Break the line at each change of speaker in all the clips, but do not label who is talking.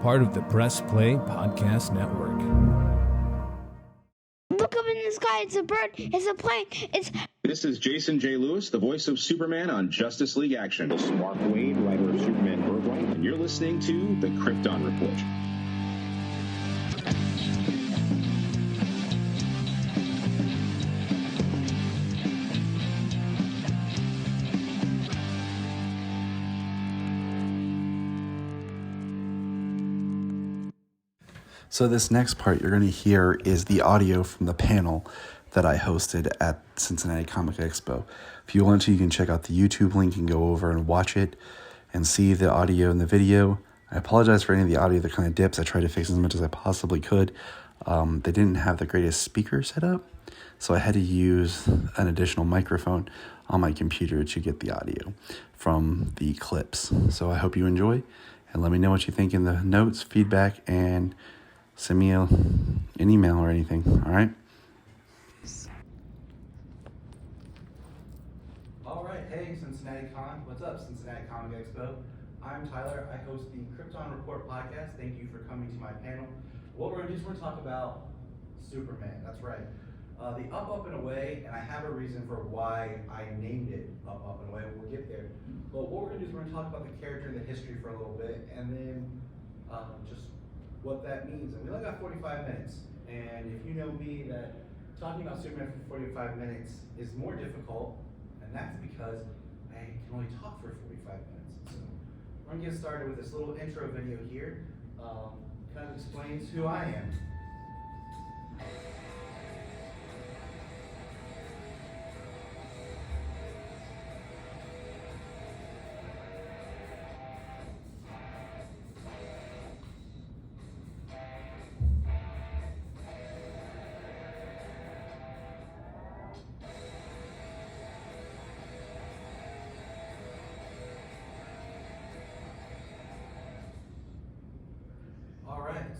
part of the Press Play Podcast Network.
Look up in the sky, it's a bird, it's a plane,
This is Jason J. Lewis, the voice of Superman on Justice League Action. This is Mark Wade, writer of Superman Birthright, and you're listening to the Krypton Report.
So this next part you're going to hear is the audio from the panel that I hosted at Cincinnati Comic Expo. If you want to, you can check out the YouTube link and go over and watch it and see the audio and the video. I apologize for any of the audio that kind of dips. I tried to fix as much as I possibly could. They didn't have the greatest speaker set up, so I had to use an additional microphone on my computer to get the audio from the clips. So I hope you enjoy, and let me know what you think in the notes, feedback, and send me an email or anything, all right?
All right, hey Cincinnati Con, what's up Cincinnati Comic Expo? I'm Tyler, I host the Krypton Report podcast. Thank you for coming to my panel. What we're gonna do is we're gonna talk about Superman, that's right. The Up, and Away, and I have a reason for why I named it Up, and Away, we'll get there. But what we're gonna do is we're gonna talk about the character and the history for a little bit, and then just what that means. And we only got 45 minutes, and if you know me, that talking about Superman for 45 minutes is more difficult, and that's because I can only talk for 45 minutes. So we're gonna get started with this little intro video here. Kind of explains who I am.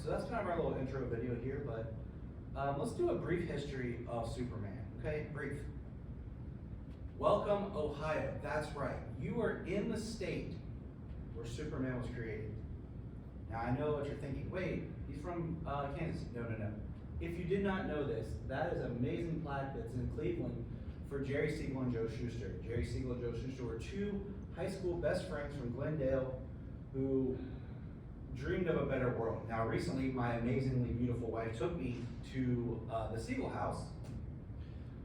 So that's kind of our little intro video here, but let's do a brief history of Superman, okay? Brief. Welcome, Ohio. That's right. You are in the state where Superman was created. Now, I know what you're thinking. Wait, he's from Kansas. No. If you did not know this, that is an amazing plaque that's in Cleveland for Jerry Siegel and Joe Shuster. Jerry Siegel and Joe Shuster were two high school best friends from Glendale who dreamed of a better world. Now, recently, my amazingly beautiful wife took me to the Siegel house,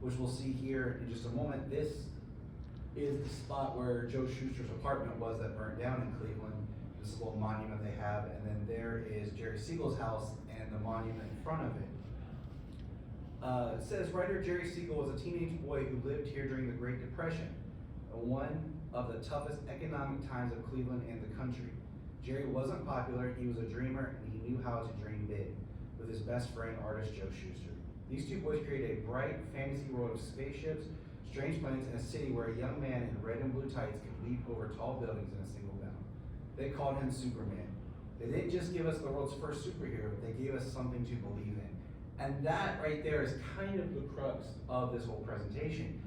which we'll see here in just a moment. This is the spot where Joe Shuster's apartment was that burnt down in Cleveland. This is a little monument they have, and then there is Jerry Siegel's house and the monument in front of it. It says, writer Jerry Siegel was a teenage boy who lived here during the Great Depression, one of the toughest economic times of Cleveland and the country. Jerry wasn't popular, he was a dreamer, and he knew how to dream big, with his best friend, artist Joe Shuster. These two boys created a bright fantasy world of spaceships, strange planets, and a city where a young man in red and blue tights could leap over tall buildings in a single bound. They called him Superman. They didn't just give us the world's first superhero, they gave us something to believe in. And that right there is kind of the crux of this whole presentation.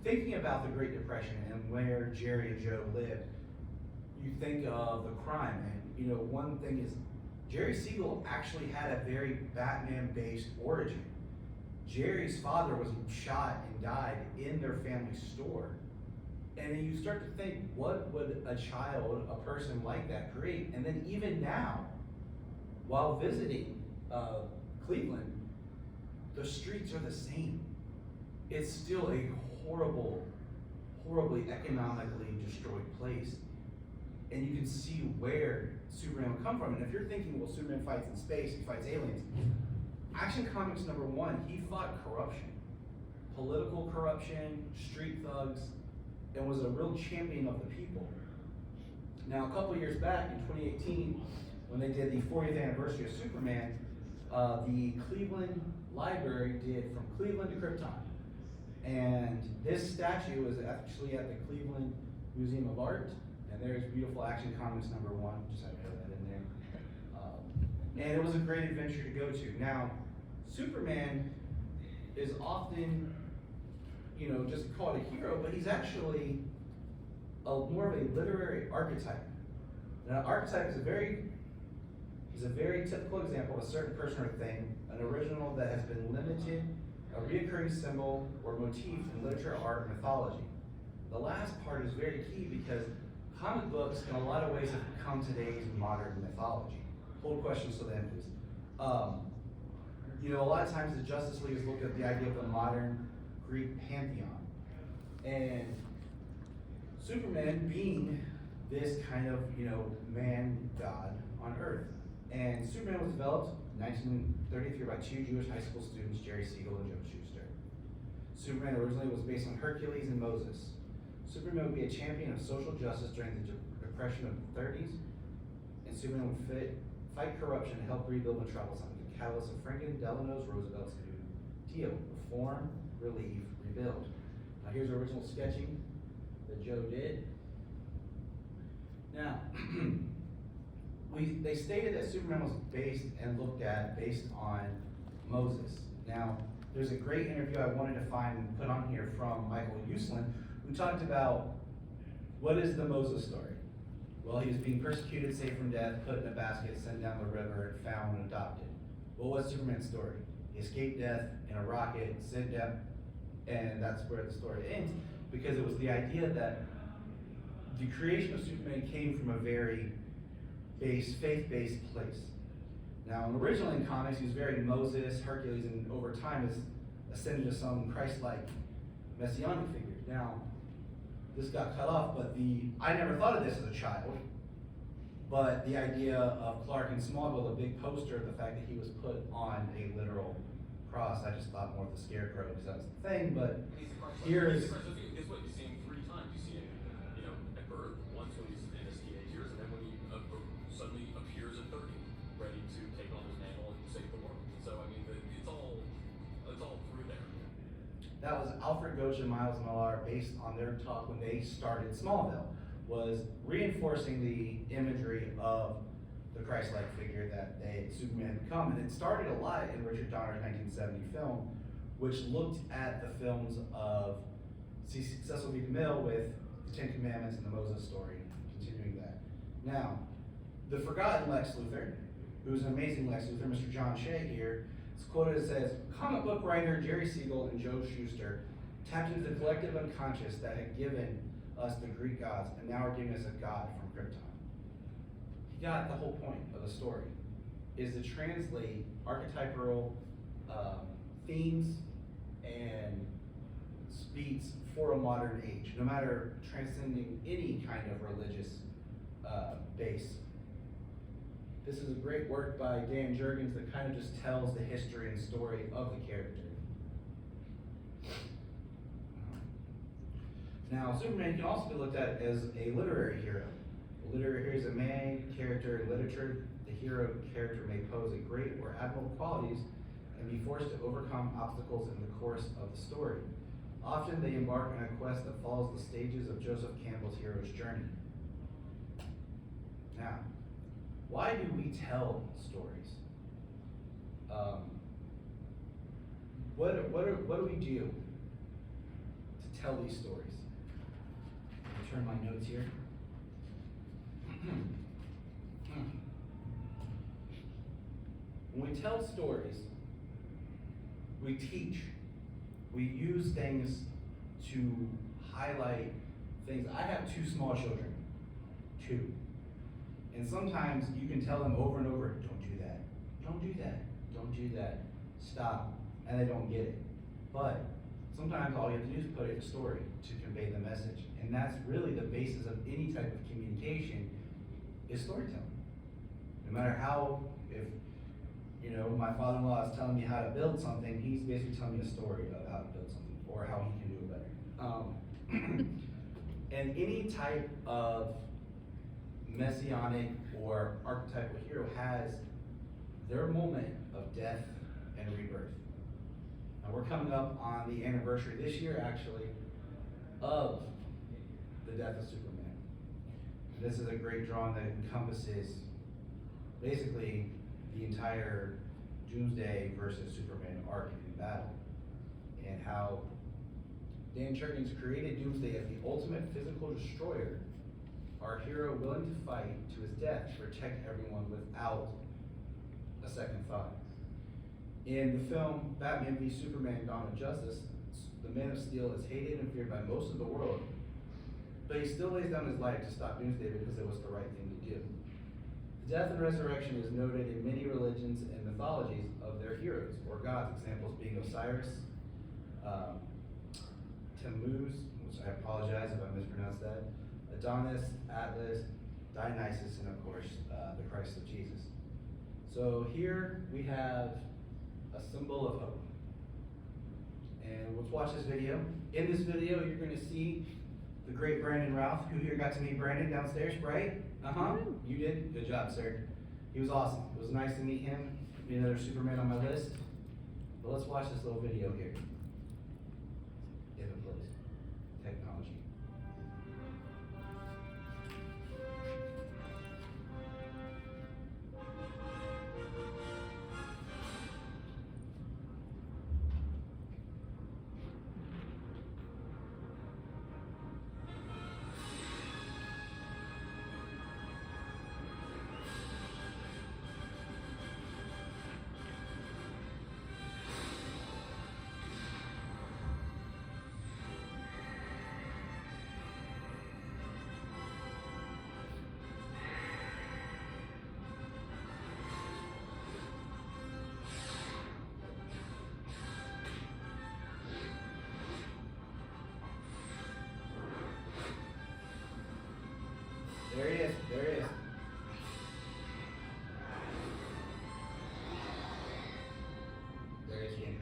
Thinking about the Great Depression and where Jerry and Joe lived, you think of the crime, and one thing is Jerry Siegel actually had a very Batman-based origin. Jerry's father was shot and died in their family store. And then you start to think, what would a person like that create? And then even now, while visiting Cleveland, the streets are the same. It's still a horribly economically destroyed place. And you can see where Superman would come from. And if you're thinking, well, Superman fights in space, he fights aliens. Action Comics #1, he fought corruption. Political corruption, street thugs, and was a real champion of the people. Now, a couple years back, in 2018, when they did the 40th anniversary of Superman, the Cleveland Library did From Cleveland to Krypton. And this statue is actually at the Cleveland Museum of Art. And there's beautiful Action Comics #1, just had to put that in there. And it was a great adventure to go to. Now, Superman is often, just called a hero, but he's actually more of a literary archetype. Now, archetype is a very He's a very typical example of a certain person or thing, an original that has been limited, a reoccurring symbol or motif in literature, art, and mythology. The last part is very key because comic books, in a lot of ways, have become today's modern mythology. Hold questions to the end, please. A lot of times the Justice League has looked at the idea of the modern Greek pantheon. And Superman being this kind of, man god on Earth. And Superman was developed in 1933 by two Jewish high school students, Jerry Siegel and Joe Shuster. Superman originally was based on Hercules and Moses. Superman would be a champion of social justice during the Depression of the 30s, and Superman would fight corruption and help rebuild metropolis under the catalyst of Franklin Delano Roosevelt's New Deal: reform, relieve, rebuild. Now here's original sketching that Joe did. Now, they stated that Superman was based on Moses. Now, there's a great interview I wanted to find and put on here from Michael Uslan, who talked about what is the Moses story. Well, he was being persecuted, saved from death, put in a basket, sent down the river, and found and adopted. Well, what's Superman's story? He escaped death in a rocket, sent down, and that's where the story ends, because it was the idea that the creation of Superman came from a very faith-based place. Now, originally in comics, he was very Moses, Hercules, and over time has ascended to some Christ-like messianic figure. Now, this got cut off, but I never thought of this as a child, but the idea of Clark in Smallville, the big poster of the fact that he was put on a literal cross, I just thought more of the scarecrow because that's the thing, but here is...
Guess what? You see him 3 times. You see him, at birth, once when he's in his teenage years, and then when he suddenly appears at 30, ready to take on his mantle and save the world. So, it's all through there.
That was Alfred Goethe and Miles Millar, based on their talk when they started Smallville, was reinforcing the imagery of the Christ-like figure that Superman had become. And it started a lot in Richard Donner's 1970 film, which looked at the films of Cecil B. DeMille with the Ten Commandments and the Moses story, continuing that. Now, the forgotten Lex Luthor, who's an amazing Lex Luthor, Mr. John Shea here, is quoted as says, comic book writer Jerry Siegel and Joe Shuster tapped into the collective unconscious that had given us the Greek gods and now are giving us a god from Krypton. He got the whole point of the story, is to translate archetypal themes and speeds for a modern age, no matter transcending any kind of religious base. This is a great work by Dan Jurgens that kind of just tells the history and story of the character. Now, Superman can also be looked at as a literary hero. A literary hero is a main character in literature. The hero character may pose a great or admirable qualities and be forced to overcome obstacles in the course of the story. Often they embark on a quest that follows the stages of Joseph Campbell's hero's journey. Now, why do we tell stories? What do we do to tell these stories? Let me turn my notes here. When we tell stories, we teach. We use things to highlight things. I have 2 small children. 2. And sometimes you can tell them over and over, don't do that, don't do that, don't do that, stop, and they don't get it. But sometimes all you have to do is put it in a story to convey the message. And that's really the basis of any type of communication, is storytelling. No matter how, if my father-in-law is telling me how to build something, he's basically telling me a story of how to build something or how he can do it better. And any type of messianic or archetypal hero has their moment of death and rebirth. Now we're coming up on the anniversary this year, actually, of the death of Superman. And this is a great drawing that encompasses basically the entire Doomsday versus Superman arc in battle, and how Dan Jurgens created Doomsday as the ultimate physical destroyer, our hero willing to fight to his death to protect everyone without a second thought. In the film Batman v Superman: Dawn of Justice, the Man of Steel is hated and feared by most of the world, but he still lays down his life to stop Doomsday because it was the right thing to do. The death and resurrection is noted in many religions and mythologies of their heroes or gods, examples being Osiris, Tammuz, which I apologize if I mispronounced that, Adonis, Atlas, Dionysus, and of course, the Christ of Jesus. So here we have a symbol of hope. And let's watch this video. In this video, you're gonna see the great Brandon Routh. Who here got to meet Brandon downstairs, right? Uh-huh, you did? Good job, sir. He was awesome. It was nice to meet him, be another Superman on my list. But let's watch this little video here. If it plays. Technology. There he is, there he is. There he is again.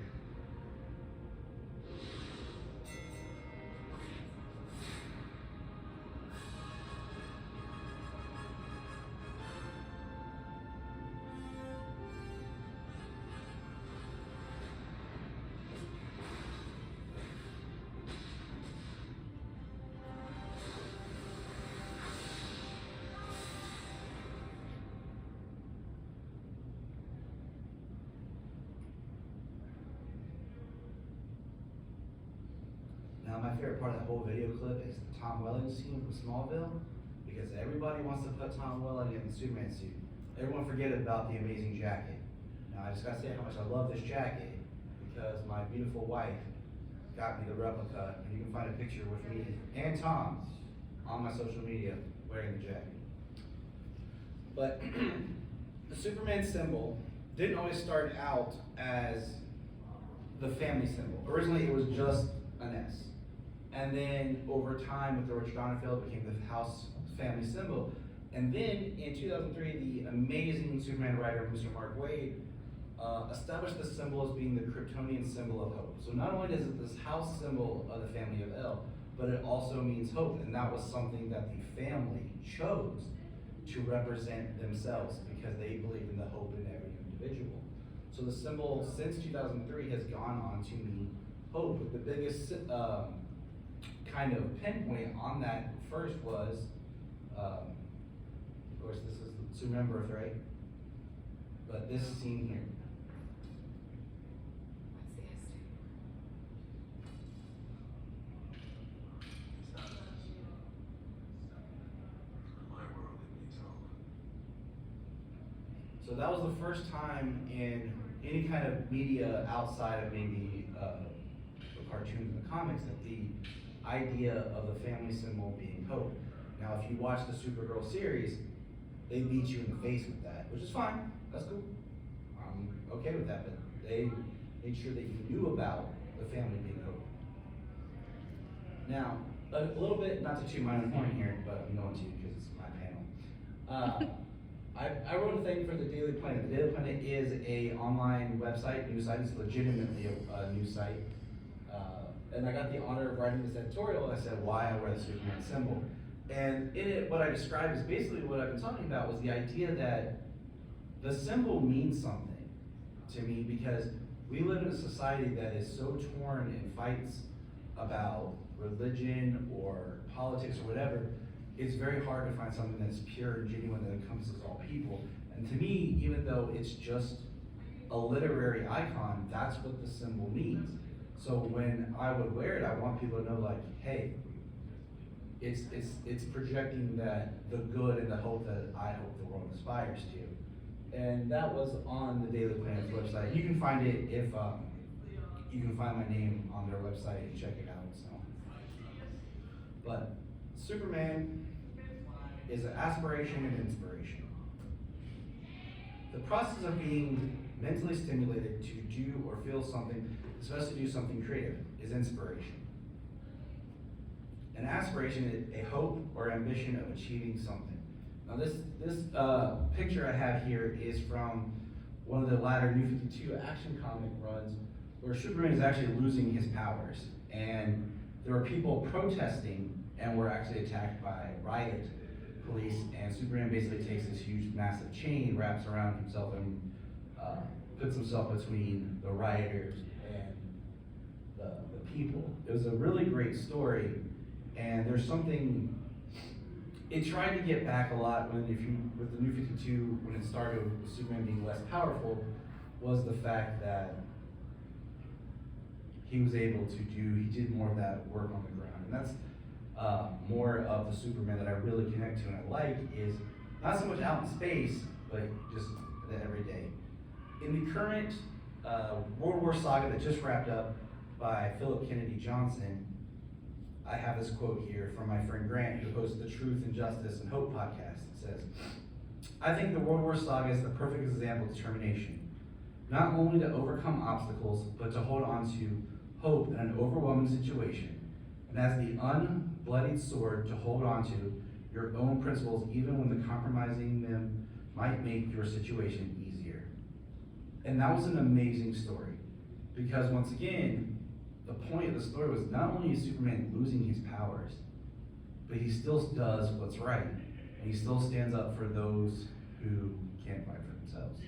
Now, my favorite part of the whole video clip is the Tom Welling scene from Smallville, because everybody wants to put Tom Welling in the Superman suit. Everyone forget about the amazing jacket. Now, I just gotta say how much I love this jacket, because my beautiful wife got me the replica, and you can find a picture with me and Tom on my social media wearing the jacket. But the Superman symbol didn't always start out as the family symbol. Originally, it was just an S. And then over time with George Donnerfield, it became the house family symbol. And then in 2003, the amazing Superman writer, Mr. Mark Waid, established the symbol as being the Kryptonian symbol of hope. So not only is it this house symbol of the family of El, but it also means hope. And that was something that the family chose to represent themselves because they believe in the hope in every individual. So the symbol since 2003 has gone on to mean hope. The biggest kind of pinpoint on that first was, of course, this is Superman birthright, but this scene here. So that was the first time in any kind of media outside of maybe the cartoons and the comics that the idea of the family symbol being hope. Now, if you watch the Supergirl series, they beat you in the face with that, which is fine. That's cool. I'm okay with that, but they made sure that you knew about the family being hope. Now, a little bit, not to toot my own horn here, but I'm going to because it's my panel. I wrote a thing for the Daily Planet. The Daily Planet is a online website, news site. It's legitimately a news site. And I got the honor of writing this editorial. I said why I wear the Superman symbol. And in it, what I described is basically what I've been talking about was the idea that the symbol means something to me because we live in a society that is so torn in fights about religion or politics or whatever. It's very hard to find something that's pure and genuine that encompasses all people. And to me, even though it's just a literary icon, that's what the symbol means. So when I would wear it, I want people to know, like, hey, it's projecting that the good and the hope that I hope the world aspires to. And that was on the Daily Planet's website. You can find it if you can find my name on their website and check it out. So, but Superman is an aspiration and inspiration. The process of being mentally stimulated to do or feel something, especially do something creative, is inspiration. An aspiration is a hope or ambition of achieving something. Now this picture I have here is from one of the latter New 52 action comic runs where Superman is actually losing his powers. And there were people protesting and were actually attacked by riot police, and Superman basically takes this huge massive chain, wraps around himself, and puts himself between the rioters and the people. It was a really great story, and there's something, it tried to get back a lot with the New 52, when it started with Superman being less powerful, was the fact that he was able to he did more of that work on the ground. And that's more of the Superman that I really connect to and I like, is not so much out in space, but just the everyday. In the current World War saga that just wrapped up by Philip Kennedy Johnson, I have this quote here from my friend Grant, who hosts the Truth and Justice and Hope podcast. It says, "I think the World War saga is the perfect example of determination, not only to overcome obstacles, but to hold on to hope in an overwhelming situation, and as the unbloodied sword to hold on to your own principles even when the compromising them might make your situation easier." And that was an amazing story, because once again, the point of the story was not only is Superman losing his powers, but he still does what's right, and he still stands up for those who can't fight for themselves.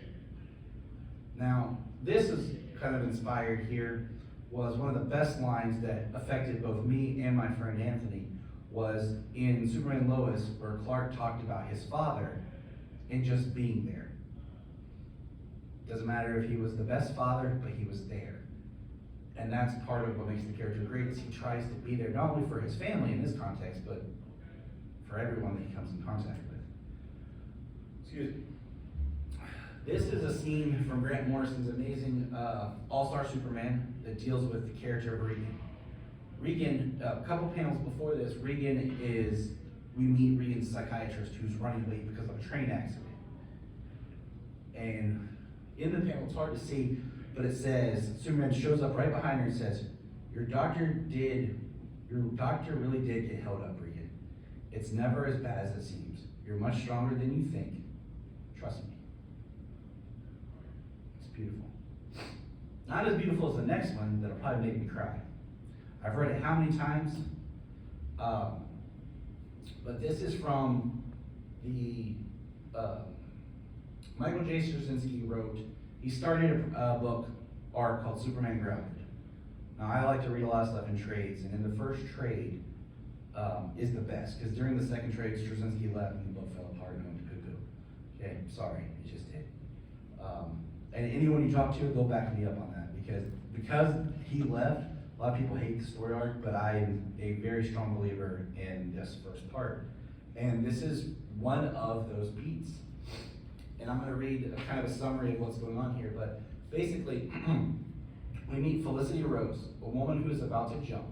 Now, this is kind of inspired here, was one of the best lines that affected both me and my friend Anthony, was in Superman and Lois, where Clark talked about his father and just being there. Doesn't matter if he was the best father, but he was there. And that's part of what makes the character great, is he tries to be there, not only for his family in this context, but for everyone that he comes in contact with. Excuse me. This is a scene from Grant Morrison's amazing All-Star Superman that deals with the character of Regan. Regan, a couple panels before this, we meet Regan's psychiatrist who's running late because of a train accident. And in the panel, it's hard to see, but it says, Superman shows up right behind her and says, your doctor really did get held up, Regan. It's never as bad as it seems. You're much stronger than you think. Trust me. It's beautiful. Not as beautiful as the next one that'll probably make me cry. I've read it how many times? But this is from the Michael J. Straczynski wrote. He started a book arc called Superman Grounded. Now I like to read a lot of stuff in trades, and in the first trade is the best, because during the second trade, Straczynski left and the book fell apart and went to cuckoo. Okay, sorry, it just did. And anyone you talk to, they'll back me up on that, because he left. A lot of people hate the story arc, but I am a very strong believer in this first part. And this is one of those beats. And I'm going to read a kind of a summary of what's going on here, but basically, we meet Felicity Rose, a woman who is about to jump.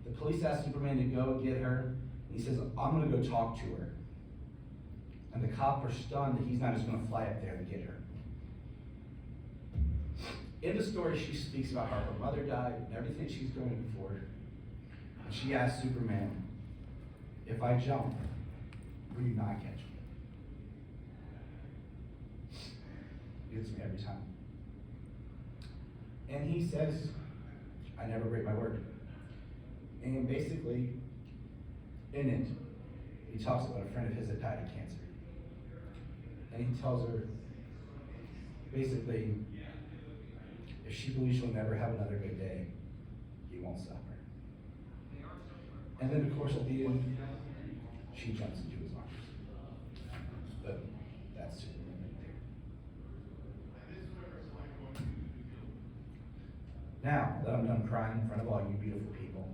The police ask Superman to go and get her, and he says, I'm going to go talk to her. And the cops are stunned that he's not just going to fly up there and get her. In the story, she speaks about how her mother died and everything she's going before. And she asks Superman, if I jump, will you not catch me? Gets me every time. And he says, I never break my word. And basically, in it, he talks about a friend of his that died of cancer. And he tells her, basically, if she believes she'll never have another good day, he won't stop her. And then, of course, at the end, she jumps into his arms. But that's Superman right there. Now that I'm done crying in front of all you beautiful people,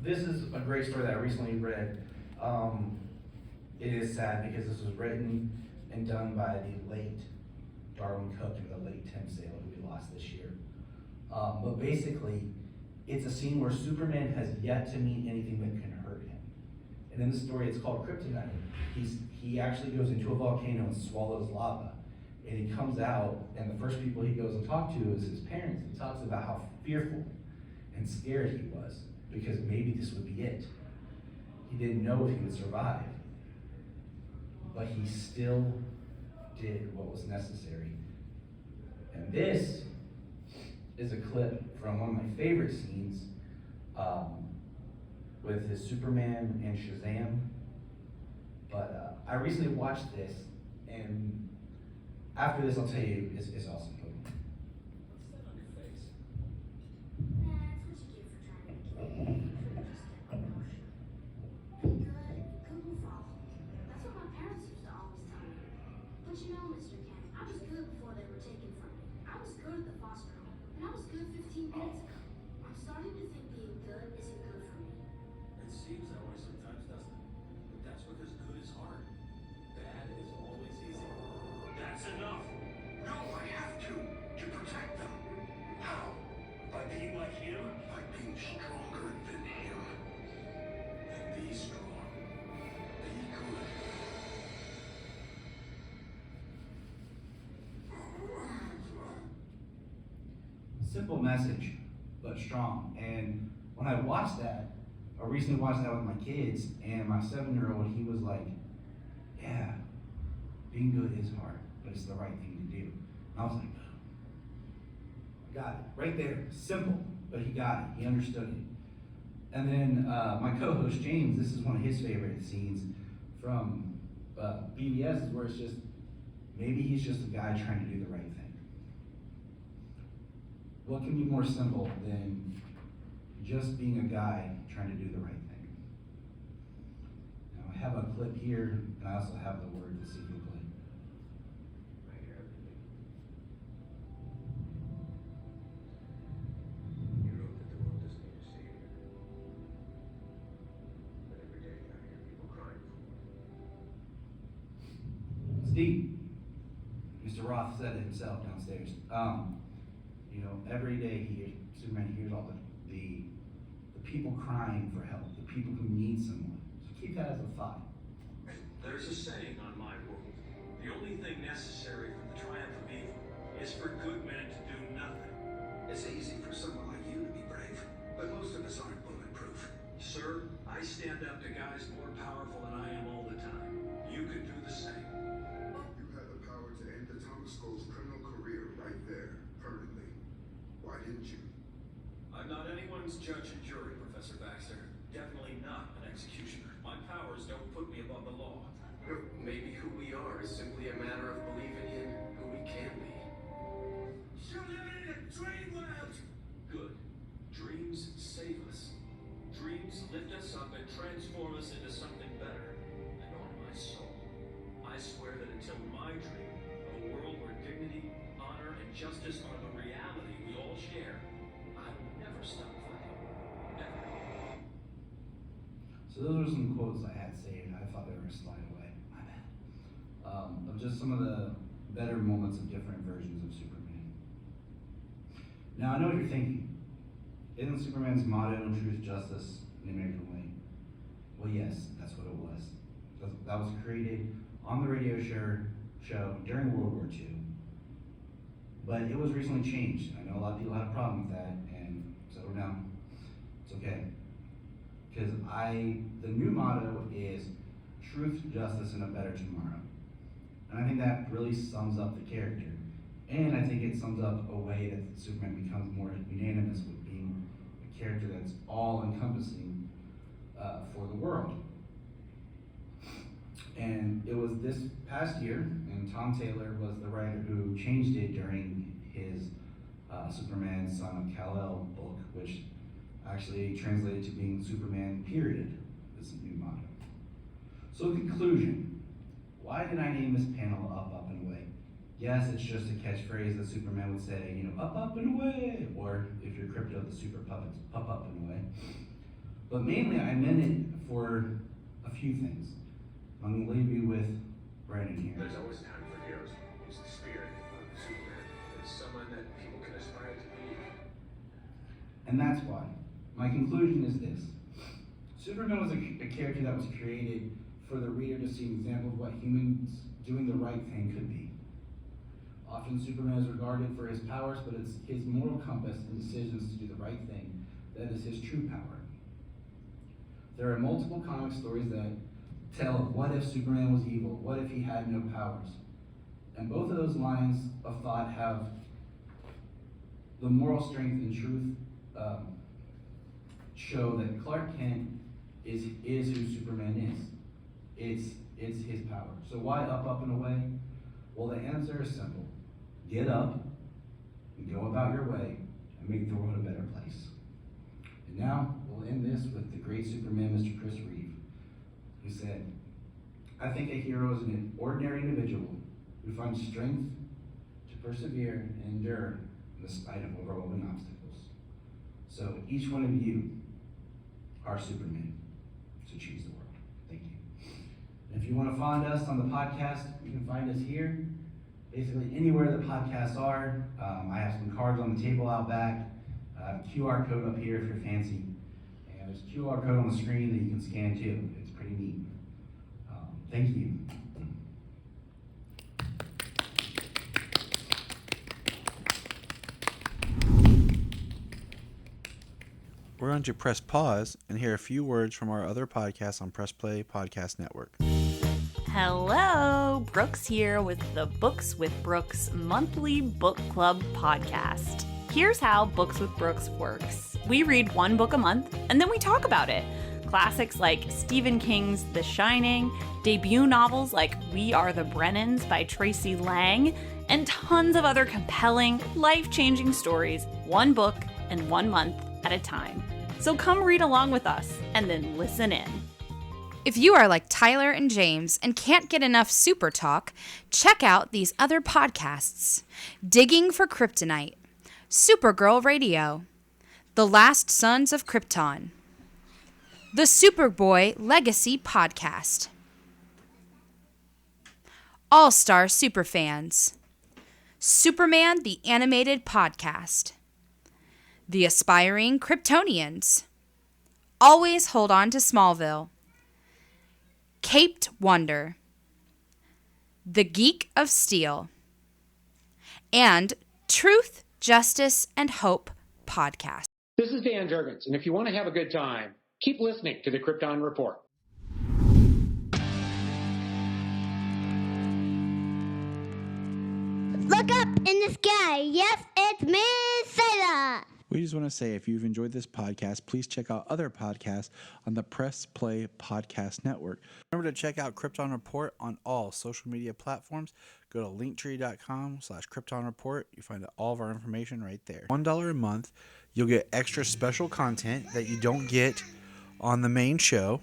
this is a great story that I recently read. It is sad because this was written and done by the late Darwin Cook and the late Tim Sale, who we lost this year. But basically, it's a scene where Superman has yet to meet anything that can hurt him. And in the story, it's called Krypton. He actually goes into a volcano and swallows lava. And he comes out, and the first people he goes and talks to is his parents. He talks about how fearful and scared he was, because maybe this would be it. He didn't know if he would survive. But he still did what was necessary. And this is a clip from one of my favorite scenes with his Superman and Shazam. But I recently watched this, and after this I'll tell you, it's awesome.
What's that on your face?
Nah, it's what you get for trying to make it. You should've just kept my mouth shut. Be good will follow. That's what my parents used to always tell me. But you know, Mr. Kent, I was good before they were taken from me. I was good at the foster home, and I was good 15 minutes ago. I'm starting to think being good isn't good for me.
It seems that way sometimes, doesn't it? But that's because good is hard. Bad is always easy.
That's enough. No, I have to protect them. How? By being like him? By being stronger than him. Then be strong. Be good.
Simple message, but strong. And when I watched that, I recently watched that with my kids, and my 7-year-old, he was like, yeah, being good is hard, but it's the right thing to do. And I was like, I got it, right there, simple, but he got it, he understood it. And then my co-host, James, this is one of his favorite scenes from BBS, where it's just, maybe he's just a guy trying to do the right thing. What can be more simple than just being a guy trying to do the right thing? Now I have a clip here, and I also have the word to see if you play.
Right here, everything.
You wrote that the world doesn't need a savior. But every day I hear people crying for one.
It's deep. Mr. Roth said it himself downstairs. You know, every day Superman hears all the people crying for help, the people who need someone. So keep that as a thought.
There's a saying on my world. The only thing necessary for the triumph of evil is for good men to do nothing. It's easy for someone like you to be brave, but most of us aren't bulletproof. Sir, I stand up to guys more powerful than I am all the time. You could do the same.
You had the power to end the Thomas School's criminal career right there, permanently. Why didn't you?
I'm not anyone's judge and jury, Professor Baxter. Definitely not an executioner. My powers don't put me above the law.
Maybe who we are is simply a matter of believing in who we can be.
You're living in a dreamland! Good. Dreams save us. Dreams lift us up and transform us into something better. And on my soul, I swear that until my dream of a world where dignity, honor, and justice are the reality we all share, I will never stop fighting. Never.
So those are some quotes I had saved. I thought they were a slide away. My bad. Of just some of the better moments of different versions of Superman. Now I know what you're thinking. Isn't Superman's motto truth, justice, and the American way? Well, yes, that's what it was. That was created on the radio show during World War II. But it was recently changed. I know a lot of people had a problem with that, and settle down. It's okay. Because the new motto is truth, justice, and a better tomorrow. And I think that really sums up the character. And I think it sums up a way that Superman becomes more unanimous with being a character that's all-encompassing for the world. And it was this past year, and Tom Taylor was the writer who changed it during his Superman Son of Kal-El book, which actually translated to being Superman, period, is a new motto. So in conclusion, why did I name this panel Up, and Away? Yes, it's just a catchphrase that Superman would say, you know, up, and away, or if you're Krypto, the super puppets, up, and away. But mainly I meant it for a few things. I'm gonna leave you with Brandon here.
There's always a time for heroes. It's the spirit of Superman. It's someone that people can aspire to be.
And that's why. My conclusion is this. Superman was a character that was created for the reader to see an example of what humans doing the right thing could be. Often Superman is regarded for his powers, but it's his moral compass and decisions to do the right thing that is his true power. There are multiple comic stories that tell of what if Superman was evil, what if he had no powers. And both of those lines of thought have the moral strength and truth show that Clark Kent is who Superman is. It's his power. So why up, and away? Well, the answer is simple. Get up and go about your way and make the world a better place. And now we'll end this with the great Superman, Mr. Chris Reeve, who said, "I think a hero is an ordinary individual who finds strength to persevere and endure in the spite of overwhelming obstacles. So each one of you are Superman. So choose the world." Thank you. And if you want to find us on the podcast, you can find us here. Basically anywhere the podcasts are. I have some cards on the table out back. I have a QR code up here if you're fancy. And there's a QR code on the screen that you can scan too. It's pretty neat. Thank you.
We're going to press pause and hear a few words from our other podcasts on Press Play Podcast Network.
Hello, Brooks here with the Books with Brooks monthly book club podcast. Here's how Books with Brooks works. We read one book a month and then we talk about it. Classics like Stephen King's The Shining, debut novels like We Are the Brennans by Tracy Lang, and tons of other compelling, life-changing stories, one book and 1 month at a time. So come read along with us and then listen in.
If you are like Tyler and James and can't get enough super talk, check out these other podcasts. Digging for Kryptonite, Supergirl Radio, The Last Sons of Krypton, the Superboy Legacy Podcast, All-Star Superfans, Superman the Animated Podcast, The Aspiring Kryptonians, Always Hold On to Smallville, Caped Wonder, The Geek of Steel, and Truth, Justice, and Hope podcast.
This is Dan Jurgens, and if you want to have a good time, keep listening to the Krypton Report.
Look up in the sky. Yes, it's me, Sailor.
We just want to say if you've enjoyed this podcast, please check out other podcasts on the Press Play Podcast Network. Remember to check out Krypton Report on all social media platforms. Go to linktree.com/Krypton Report. You find all of our information right there. $1 a month, you'll get extra special content that you don't get on the main show,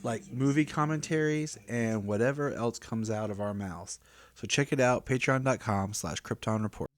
like movie commentaries and whatever else comes out of our mouths. So check it out, patreon.com/Krypton Report.